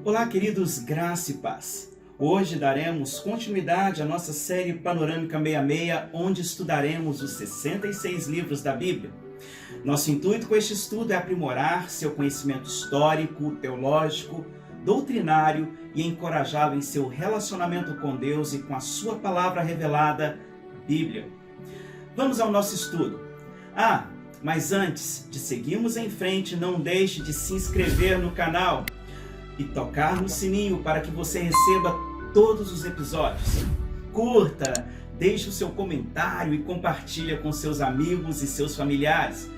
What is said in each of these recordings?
Olá, queridos, graça e paz. Hoje daremos continuidade à nossa série Panorâmica 66, onde estudaremos os 66 livros da Bíblia. Nosso intuito com este estudo é aprimorar seu conhecimento histórico, teológico, doutrinário e encorajá-lo em seu relacionamento com Deus e com a sua palavra revelada, Bíblia. Vamos ao nosso estudo. Mas antes de seguirmos em frente, não deixe de se inscrever no canal e tocar no sininho para que você receba todos os episódios. Curta, deixe o seu comentário e compartilhe com seus amigos e seus familiares.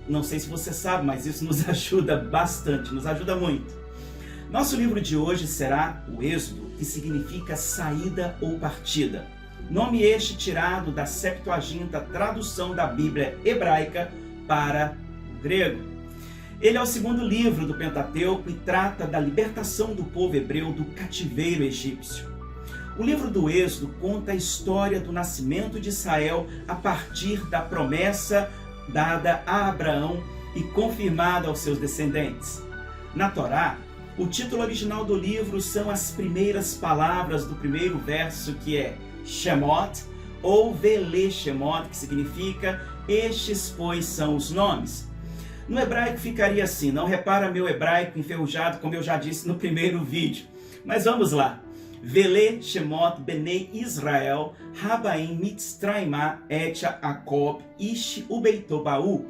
Não sei se você sabe, mas isso nos ajuda bastante, nos ajuda muito. Nosso livro de hoje será o Êxodo, que significa saída ou partida. Nome este tirado da Septuaginta, tradução da Bíblia hebraica para o grego. Ele é o segundo livro do Pentateuco e trata da libertação do povo hebreu do cativeiro egípcio. O livro do Êxodo conta a história do nascimento de Israel a partir da promessa dada a Abraão e confirmada aos seus descendentes. Na Torá, o título original do livro são as primeiras palavras do primeiro verso, que é Shemot, ou Vele Shemot, que significa estes, pois, são os nomes. No hebraico ficaria assim, não repara meu hebraico enferrujado, como eu já disse no primeiro vídeo. Mas vamos lá. Vele Shemot Benei Israel, Habaim Mitzraimá et Jacob Ish Ubeitobaú,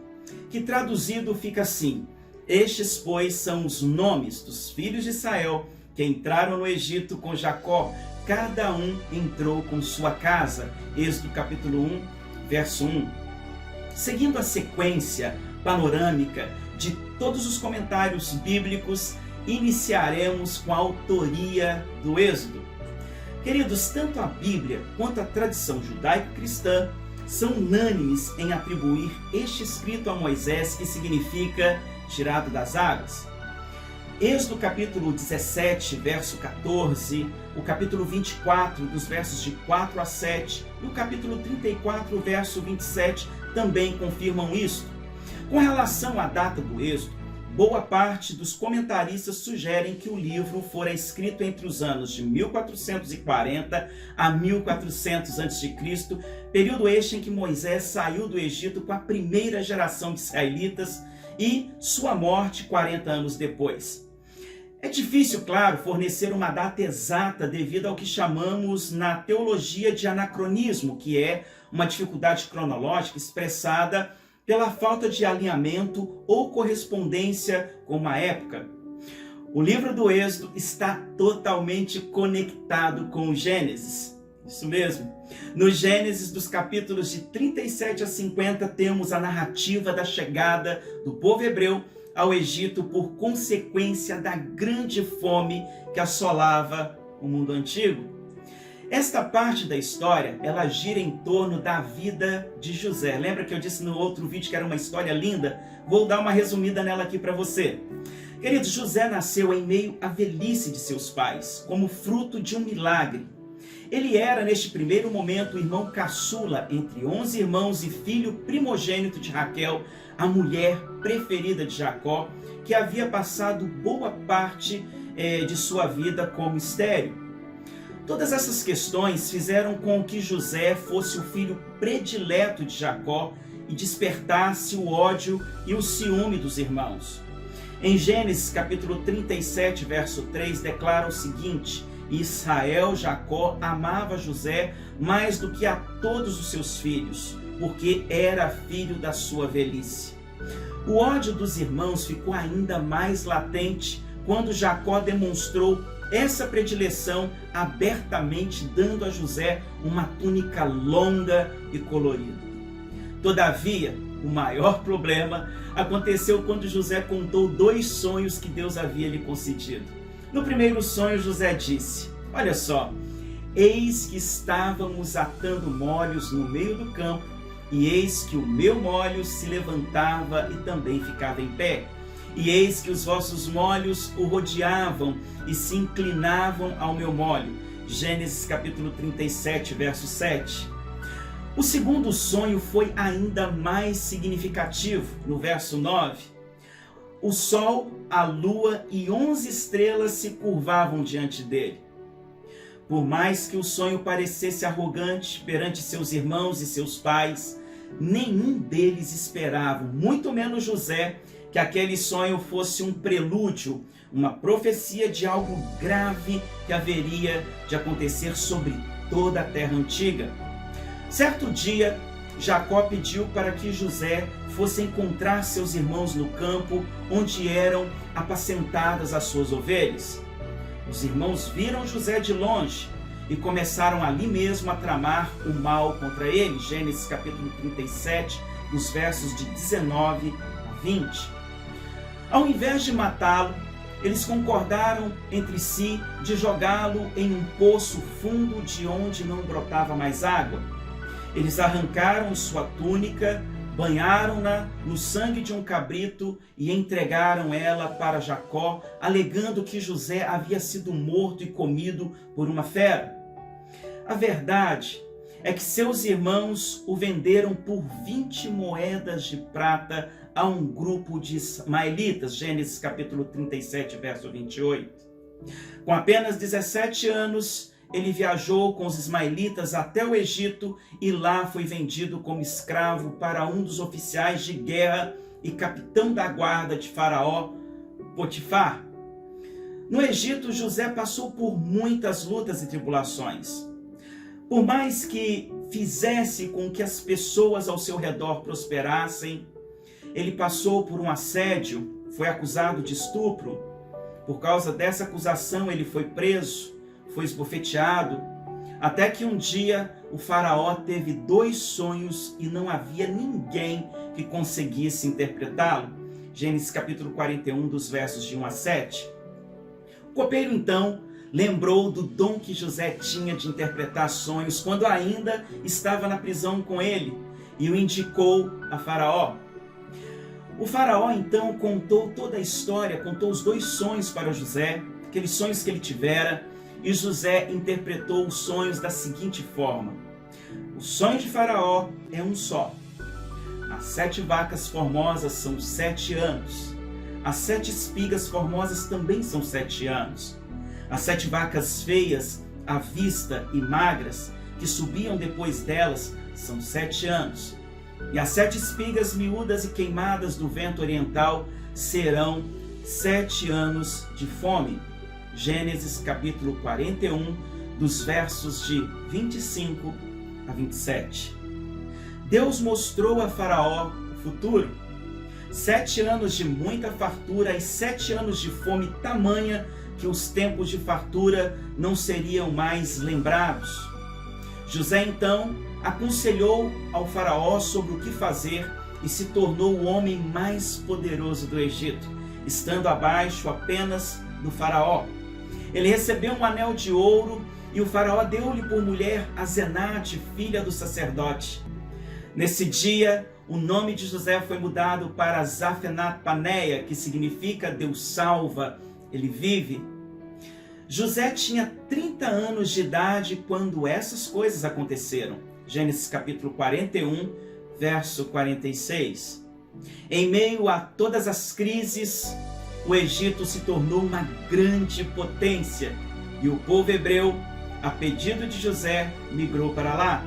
que traduzido fica assim: estes, pois, são os nomes dos filhos de Israel que entraram no Egito com Jacó, cada um entrou com sua casa. Êxodo capítulo 1, verso 1. Seguindo a sequência panorâmica de todos os comentários bíblicos, iniciaremos com a autoria do Êxodo. Queridos, tanto a Bíblia quanto a tradição judaico-cristã são unânimes em atribuir este escrito a Moisés, que significa tirado das águas. Êxodo capítulo 17, verso 14, o capítulo 24, dos versos de 4 a 7, e o capítulo 34, verso 27, também confirmam isso. Com relação à data do Êxodo, boa parte dos comentaristas sugerem que o livro fora escrito entre os anos de 1440 a 1400 a.C., período este em que Moisés saiu do Egito com a primeira geração de israelitas e sua morte 40 anos depois. É difícil, claro, fornecer uma data exata devido ao que chamamos na teologia de anacronismo, que é uma dificuldade cronológica expressada pela falta de alinhamento ou correspondência com uma época. O livro do Êxodo está totalmente conectado com o Gênesis. Isso mesmo. No Gênesis, dos capítulos de 37 a 50, temos a narrativa da chegada do povo hebreu ao Egito por consequência da grande fome que assolava o mundo antigo. Esta parte da história, ela gira em torno da vida de José. Lembra que eu disse no outro vídeo que era uma história linda? Vou dar uma resumida nela aqui para você. Queridos, José nasceu em meio à velhice de seus pais, como fruto de um milagre. Ele era, neste primeiro momento, o irmão caçula entre 11 irmãos e filho primogênito de Raquel, a mulher preferida de Jacó, que havia passado boa parte de sua vida como estéril. Todas essas questões fizeram com que José fosse o filho predileto de Jacó e despertasse o ódio e o ciúme dos irmãos. Em Gênesis capítulo 37, verso 3, declara o seguinte: Israel, Jacó, amava José mais do que a todos os seus filhos, porque era filho da sua velhice. O ódio dos irmãos ficou ainda mais latente quando Jacó demonstrou essa predileção abertamente, dando a José uma túnica longa e colorida. Todavia, o maior problema aconteceu quando José contou 2 sonhos que Deus havia lhe concedido. No primeiro sonho, José disse: olha só, eis que estávamos atando molhos no meio do campo, e eis que o meu molho se levantava e também ficava em pé. E eis que os vossos molhos o rodeavam e se inclinavam ao meu molho. Gênesis capítulo 37, verso 7. O segundo sonho foi ainda mais significativo. No verso 9, o sol, a lua e 11 estrelas se curvavam diante dele. Por mais que o sonho parecesse arrogante perante seus irmãos e seus pais, nenhum deles esperava, muito menos José, que aquele sonho fosse um prelúdio, uma profecia de algo grave que haveria de acontecer sobre toda a terra antiga. Certo dia, Jacó pediu para que José fosse encontrar seus irmãos no campo onde eram apacentadas as suas ovelhas. Os irmãos viram José de longe e começaram ali mesmo a tramar o mal contra ele. Gênesis capítulo 37, nos versos de 19 a 20. Ao invés de matá-lo, eles concordaram entre si de jogá-lo em um poço fundo de onde não brotava mais água. Eles arrancaram sua túnica, banharam-na no sangue de um cabrito e entregaram ela para Jacó, alegando que José havia sido morto e comido por uma fera. A verdade é que seus irmãos o venderam por 20 moedas de prata a um grupo de ismaelitas. Gênesis capítulo 37, verso 28. Com apenas 17 anos, ele viajou com os ismaelitas até o Egito e lá foi vendido como escravo para um dos oficiais de guerra e capitão da guarda de Faraó, Potifar. No Egito, José passou por muitas lutas e tribulações. Por mais que fizesse com que as pessoas ao seu redor prosperassem, ele passou por um assédio, foi acusado de estupro. Por causa dessa acusação, ele foi preso, foi esbofeteado, até que um dia o faraó teve 2 sonhos e não havia ninguém que conseguisse interpretá-lo. Gênesis capítulo 41, dos versos de 1 a 7. O copeiro então lembrou do dom que José tinha de interpretar sonhos quando ainda estava na prisão com ele e o indicou a Faraó. O Faraó então contou toda a história, contou os 2 sonhos para José, aqueles sonhos que ele tivera, e José interpretou os sonhos da seguinte forma: o sonho de Faraó é um só. As 7 vacas formosas são 7 anos. As 7 espigas formosas também são 7 anos. As 7 vacas feias, à vista e magras, que subiam depois delas, são 7 anos. E as 7 espigas miúdas e queimadas do vento oriental serão 7 anos de fome. Gênesis capítulo 41, dos versos de 25 a 27. Deus mostrou a Faraó o futuro. 7 anos de muita fartura e 7 anos de fome tamanha que os tempos de fartura não seriam mais lembrados. José então aconselhou ao faraó sobre o que fazer e se tornou o homem mais poderoso do Egito, estando abaixo apenas do faraó. Ele recebeu um anel de ouro e o faraó deu-lhe por mulher a Zenate, filha do sacerdote. Nesse dia, o nome de José foi mudado para Zafenat-Paneia, que significa Deus salva, ele vive. José tinha 30 anos de idade quando essas coisas aconteceram. Gênesis capítulo 41, verso 46. Em meio a todas as crises, o Egito se tornou uma grande potência e o povo hebreu, a pedido de José, migrou para lá.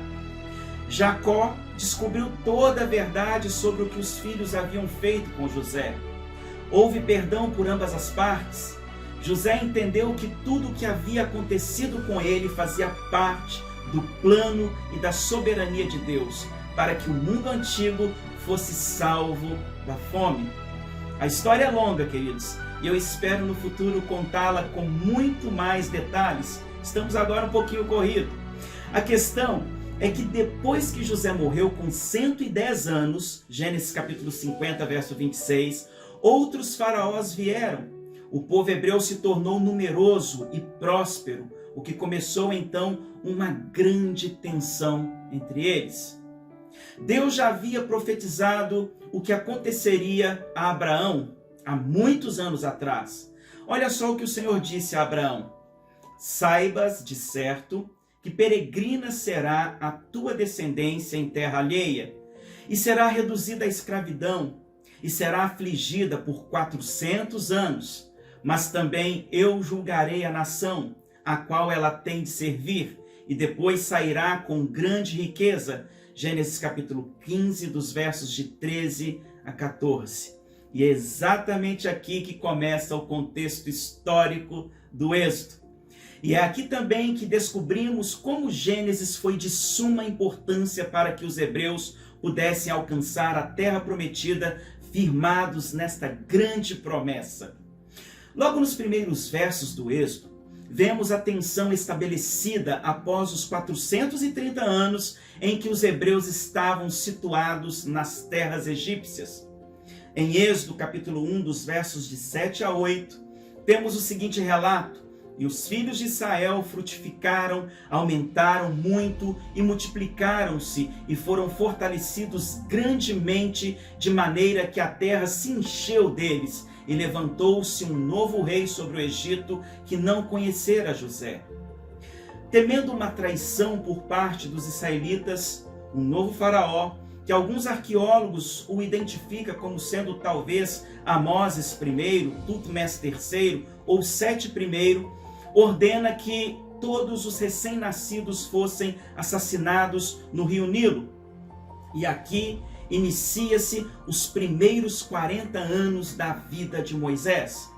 Jacó descobriu toda a verdade sobre o que os filhos haviam feito com José. Houve perdão por ambas as partes. José entendeu que tudo o que havia acontecido com ele fazia parte do plano e da soberania de Deus, para que o mundo antigo fosse salvo da fome. A história é longa, queridos, e eu espero no futuro contá-la com muito mais detalhes. Estamos agora um pouquinho corrido. A questão é que depois que José morreu com 110 anos, Gênesis capítulo 50, verso 26, outros faraós vieram. O povo hebreu se tornou numeroso e próspero, o que começou então uma grande tensão entre eles. Deus já havia profetizado o que aconteceria a Abraão há muitos anos atrás. Olha só o que o Senhor disse a Abraão: saibas de certo que peregrina será a tua descendência em terra alheia, e será reduzida à escravidão, e será afligida por 400 anos. Mas também eu julgarei a nação, a qual ela tem de servir, e depois sairá com grande riqueza. Gênesis capítulo 15, dos versos de 13 a 14. E é exatamente aqui que começa o contexto histórico do Êxodo. E é aqui também que descobrimos como Gênesis foi de suma importância para que os hebreus pudessem alcançar a terra prometida, firmados nesta grande promessa. Logo nos primeiros versos do Êxodo, vemos a tensão estabelecida após os 430 anos em que os hebreus estavam situados nas terras egípcias. Em Êxodo capítulo 1, dos versos de 7 a 8, temos o seguinte relato: e os filhos de Israel frutificaram, aumentaram muito e multiplicaram-se e foram fortalecidos grandemente, de maneira que a terra se encheu deles, e levantou-se um novo rei sobre o Egito que não conhecera José. Temendo uma traição por parte dos israelitas, um novo faraó, que alguns arqueólogos o identificam como sendo talvez Amoses I, Tutmés III ou Sete I, ordena que todos os recém-nascidos fossem assassinados no rio Nilo. E aqui inicia-se os primeiros 40 anos da vida de Moisés.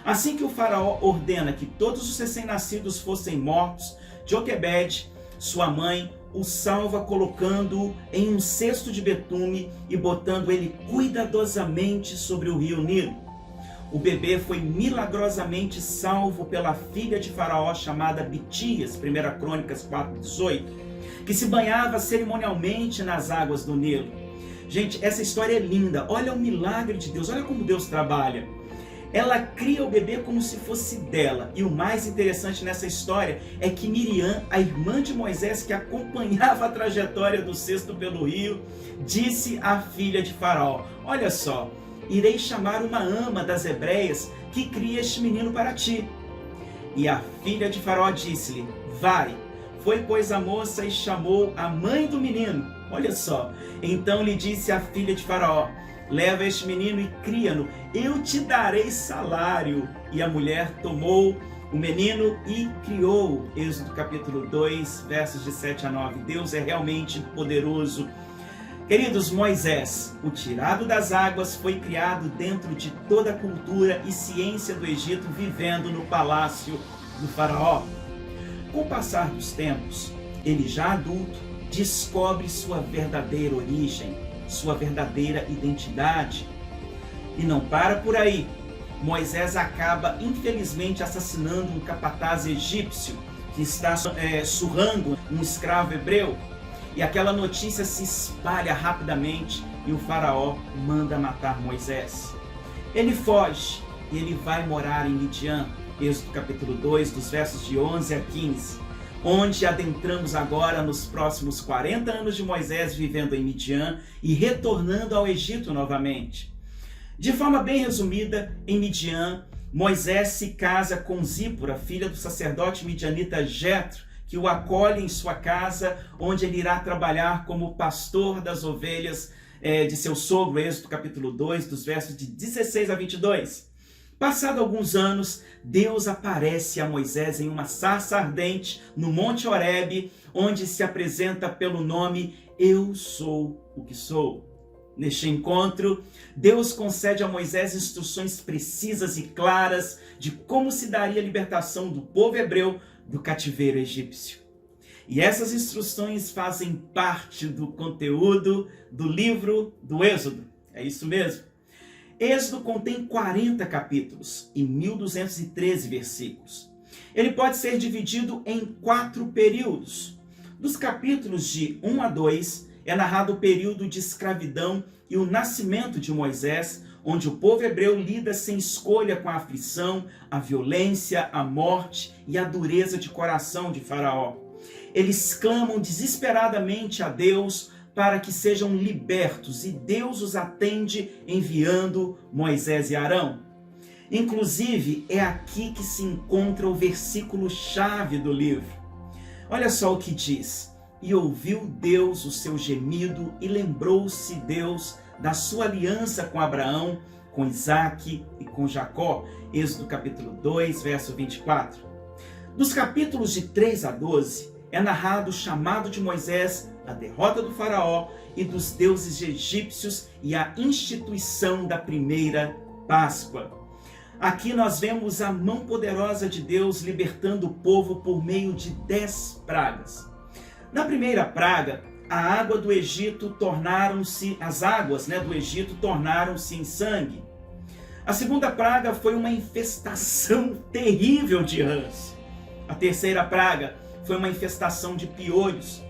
Assim que o faraó ordena que todos os recém-nascidos fossem mortos, Joquebede, sua mãe, o salva colocando-o em um cesto de betume e botando ele cuidadosamente sobre o rio Nilo. O bebê foi milagrosamente salvo pela filha de Faraó chamada Bitias, 1 Crônicas 4:18, que se banhava cerimonialmente nas águas do Nilo. Gente, essa história é linda. Olha o milagre de Deus, olha como Deus trabalha. Ela cria o bebê como se fosse dela. E o mais interessante nessa história é que Miriam, a irmã de Moisés, que acompanhava a trajetória do cesto pelo rio, disse à filha de Faraó: olha só, irei chamar uma ama das hebreias que cria este menino para ti. E a filha de Faraó disse-lhe: vai. Foi, pois, a moça e chamou a mãe do menino. Olha só. Então lhe disse a filha de Faraó: leva este menino e cria-no, eu te darei salário. E a mulher tomou o menino e criou. Êxodo capítulo 2, versos de 7 a 9. Deus é realmente poderoso. Queridos, Moisés, o tirado das águas, foi criado dentro de toda a cultura e ciência do Egito, vivendo no palácio do faraó. Com o passar dos tempos, ele já adulto, descobre sua verdadeira origem, sua verdadeira identidade. E não para por aí. Moisés acaba, infelizmente, assassinando um capataz egípcio que está surrando um escravo hebreu. E aquela notícia se espalha rapidamente e o faraó manda matar Moisés. Ele foge e ele vai morar em Midian, Êxodo capítulo 2, dos versos de 11 a 15, onde adentramos agora nos próximos 40 anos de Moisés vivendo em Midian e retornando ao Egito novamente. De forma bem resumida, em Midian, Moisés se casa com Zípora, filha do sacerdote midianita Jetro, que o acolhe em sua casa, onde ele irá trabalhar como pastor das ovelhas de seu sogro, Êxodo capítulo 2, dos versos de 16 a 22. Passado alguns anos, Deus aparece a Moisés em uma sarça ardente no Monte Horebe, onde se apresenta pelo nome Eu Sou o que Sou. Neste encontro, Deus concede a Moisés instruções precisas e claras de como se daria a libertação do povo hebreu do cativeiro egípcio. E essas instruções fazem parte do conteúdo do livro do Êxodo. É isso mesmo. Êxodo contém 40 capítulos e 1.213 versículos. Ele pode ser dividido em 4 períodos. Dos capítulos de 1 a 2 é narrado o período de escravidão e o nascimento de Moisés, onde o povo hebreu lida sem escolha com a aflição, a violência, a morte e a dureza de coração de Faraó. Eles clamam desesperadamente a Deus para que sejam libertos, e Deus os atende enviando Moisés e Arão. Inclusive, é aqui que se encontra o versículo-chave do livro. Olha só o que diz: e ouviu Deus o seu gemido, e lembrou-se Deus da sua aliança com Abraão, com Isaque e com Jacó. Êxodo capítulo 2, verso 24. Dos capítulos de 3 a 12, é narrado o chamado de Moisés, a derrota do faraó e dos deuses egípcios e a instituição da primeira Páscoa. Aqui nós vemos a mão poderosa de Deus libertando o povo por meio de 10 pragas. Na primeira praga, as águas do Egito tornaram-se em sangue. A segunda praga foi uma infestação terrível de rãs. A terceira praga foi uma infestação de piolhos.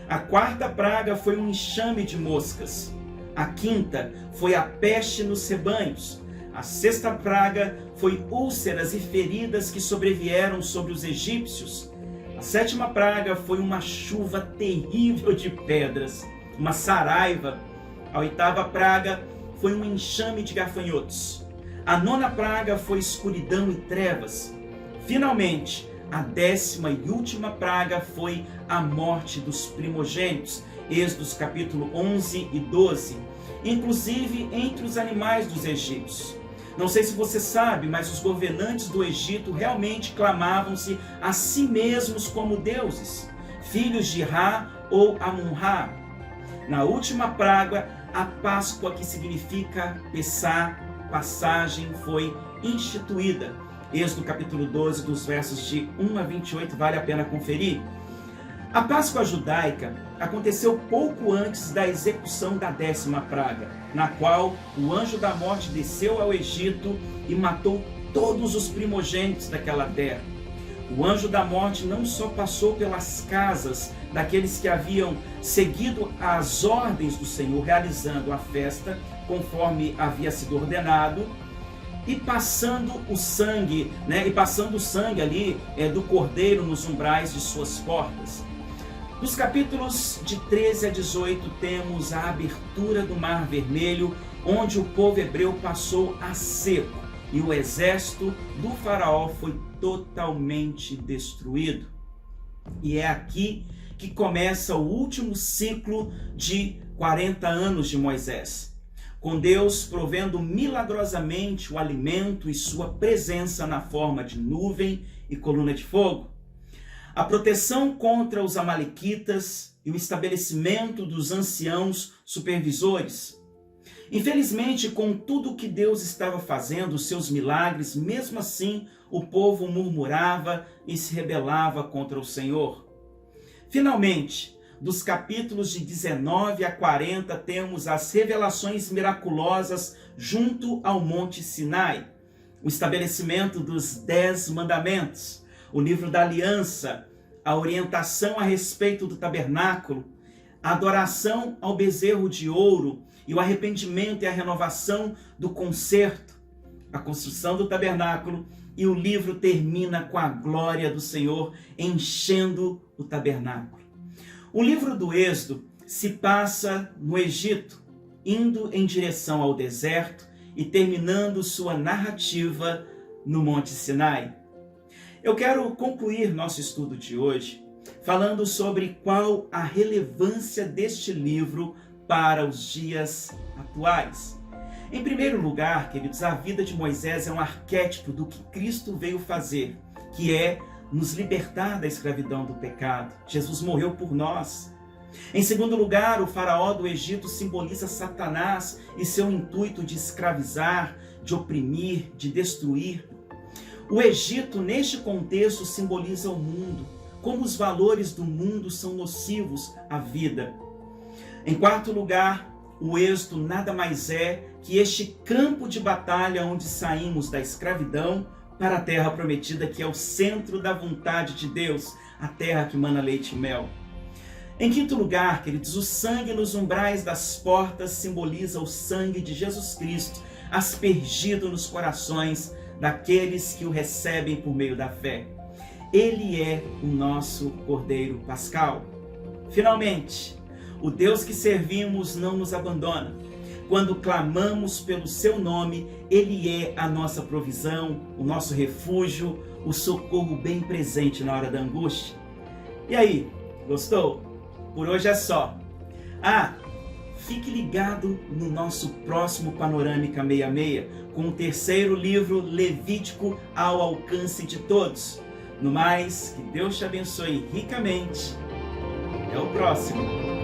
A quarta praga foi um enxame de moscas. A quinta foi a peste nos rebanhos. A sexta praga foi úlceras e feridas que sobrevieram sobre os egípcios. A sétima praga foi uma chuva terrível de pedras, uma saraiva. A oitava praga foi um enxame de gafanhotos. A nona praga foi escuridão e trevas. Finalmente, a 10ª e última praga foi a morte dos primogênitos. Êxodo capítulo 11 e 12. Inclusive entre os animais dos egípcios. Não sei se você sabe, mas os governantes do Egito realmente clamavam-se a si mesmos como deuses, filhos de Ra ou Amun-Ra. Na última praga, a Páscoa, que significa Pessá, passagem, foi instituída. Êxodo capítulo 12, dos versos de 1 a 28, vale a pena conferir. A Páscoa judaica aconteceu pouco antes da execução da 10ª praga, na qual o anjo da morte desceu ao Egito e matou todos os primogênitos daquela terra. O anjo da morte não só passou pelas casas daqueles que haviam seguido as ordens do Senhor, realizando a festa conforme havia sido ordenado, e passando o sangue ali do cordeiro nos umbrais de suas portas. Dos capítulos de 13 a 18 temos a abertura do Mar Vermelho, onde o povo hebreu passou a seco e o exército do faraó foi totalmente destruído. E é aqui que começa o último ciclo de 40 anos de Moisés, com Deus provendo milagrosamente o alimento e sua presença na forma de nuvem e coluna de fogo. A proteção contra os amalequitas e o estabelecimento dos anciãos supervisores. Infelizmente, com tudo que Deus estava fazendo, os seus milagres, mesmo assim, o povo murmurava e se rebelava contra o Senhor. Finalmente, dos capítulos de 19 a 40, temos as revelações miraculosas junto ao Monte Sinai, o estabelecimento dos 10 mandamentos, o livro da aliança, a orientação a respeito do tabernáculo, a adoração ao bezerro de ouro e o arrependimento e a renovação do concerto, a construção do tabernáculo, e o livro termina com a glória do Senhor enchendo o tabernáculo. O livro do Êxodo se passa no Egito, indo em direção ao deserto e terminando sua narrativa no Monte Sinai. Eu quero concluir nosso estudo de hoje falando sobre qual a relevância deste livro para os dias atuais. Em primeiro lugar, queridos, a vida de Moisés é um arquétipo do que Cristo veio fazer, que é nos libertar da escravidão do pecado. Jesus morreu por nós. Em segundo lugar, o faraó do Egito simboliza Satanás e seu intuito de escravizar, de oprimir, de destruir. O Egito, neste contexto, simboliza o mundo, como os valores do mundo são nocivos à vida. Em quarto lugar, o Êxodo nada mais é que este campo de batalha onde saímos da escravidão para a terra prometida, que é o centro da vontade de Deus, a terra que mana leite e mel. Em quinto lugar, queridos, o sangue nos umbrais das portas simboliza o sangue de Jesus Cristo, aspergido nos corações daqueles que o recebem por meio da fé. Ele é o nosso Cordeiro Pascal. Finalmente, o Deus que servimos não nos abandona. Quando clamamos pelo seu nome, Ele é a nossa provisão, o nosso refúgio, o socorro bem presente na hora da angústia. E aí, gostou? Por hoje é só. Fique ligado no nosso próximo Panorâmica 66, com o terceiro livro Levítico ao alcance de todos. No mais, que Deus te abençoe ricamente. Até o próximo.